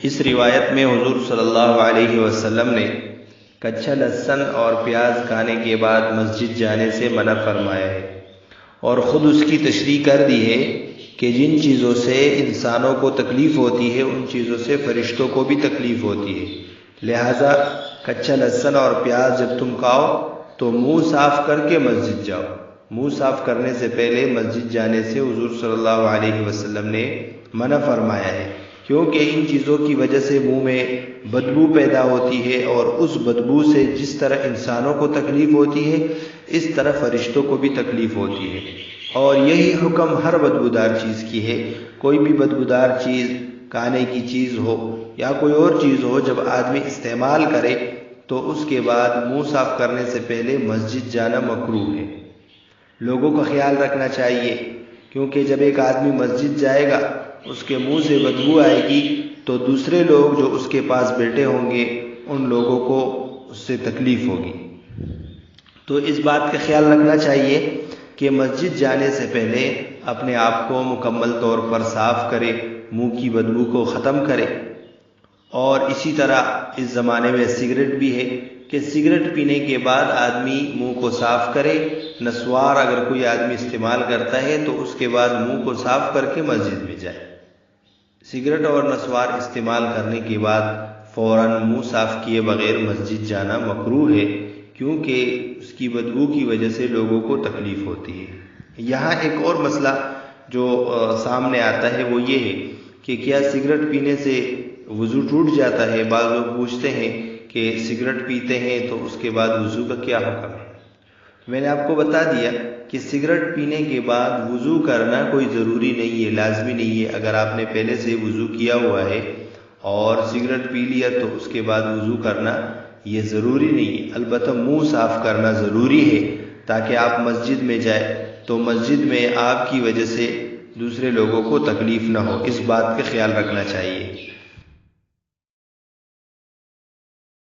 اس روایت میں حضور صلی اللہ علیہ وسلم نے کچا لہسن اور پیاز کھانے کے بعد مسجد جانے سے منع فرمایا ہے، اور خود اس کی تشریح کر دی ہے کہ جن چیزوں سے انسانوں کو تکلیف ہوتی ہے ان چیزوں سے فرشتوں کو بھی تکلیف ہوتی ہے، لہٰذا کچا لہسن اور پیاز جب تم کھاؤ تو منہ صاف کر کے مسجد جاؤ۔ منہ صاف کرنے سے پہلے مسجد جانے سے حضور صلی اللہ علیہ وسلم نے منع فرمایا ہے، کیونکہ ان چیزوں کی وجہ سے منہ میں بدبو پیدا ہوتی ہے، اور اس بدبو سے جس طرح انسانوں کو تکلیف ہوتی ہے اس طرح فرشتوں کو بھی تکلیف ہوتی ہے، اور یہی حکم ہر بدبودار چیز کی ہے۔ کوئی بھی بدبودار چیز، کھانے کی چیز ہو یا کوئی اور چیز ہو، جب آدمی استعمال کرے تو اس کے بعد منہ صاف کرنے سے پہلے مسجد جانا مکروہ ہے۔ لوگوں کا خیال رکھنا چاہیے، کیونکہ جب ایک آدمی مسجد جائے گا اس کے منہ سے بدبو آئے گی تو دوسرے لوگ جو اس کے پاس بیٹھے ہوں گے ان لوگوں کو اس سے تکلیف ہوگی۔ تو اس بات کا خیال رکھنا چاہیے کہ مسجد جانے سے پہلے اپنے آپ کو مکمل طور پر صاف کرے، منہ کی بدبو کو ختم کرے۔ اور اسی طرح اس زمانے میں سگریٹ بھی ہے کہ سگریٹ پینے کے بعد آدمی منہ کو صاف کرے۔ نسوار اگر کوئی آدمی استعمال کرتا ہے تو اس کے بعد منہ کو صاف کر کے مسجد میں جائے۔ سگریٹ اور نسوار استعمال کرنے کے بعد فوراً منہ صاف کیے بغیر مسجد جانا مکروہ ہے، کیونکہ اس کی بدبو کی وجہ سے لوگوں کو تکلیف ہوتی ہے۔ یہاں ایک اور مسئلہ جو سامنے آتا ہے وہ یہ ہے کہ کیا سگریٹ پینے سے وضو ٹوٹ جاتا ہے؟ بعض لوگ پوچھتے ہیں کہ سگریٹ پیتے ہیں تو اس کے بعد وضو کا کیا حکم ہے؟ میں نے آپ کو بتا دیا کہ سگریٹ پینے کے بعد وضو کرنا کوئی ضروری نہیں ہے، لازمی نہیں ہے۔ اگر آپ نے پہلے سے وضو کیا ہوا ہے اور سگریٹ پی لیا تو اس کے بعد وضو کرنا یہ ضروری نہیں ہے، البتہ منہ صاف کرنا ضروری ہے تاکہ آپ مسجد میں جائیں تو مسجد میں آپ کی وجہ سے دوسرے لوگوں کو تکلیف نہ ہو۔ اس بات کا خیال رکھنا چاہیے۔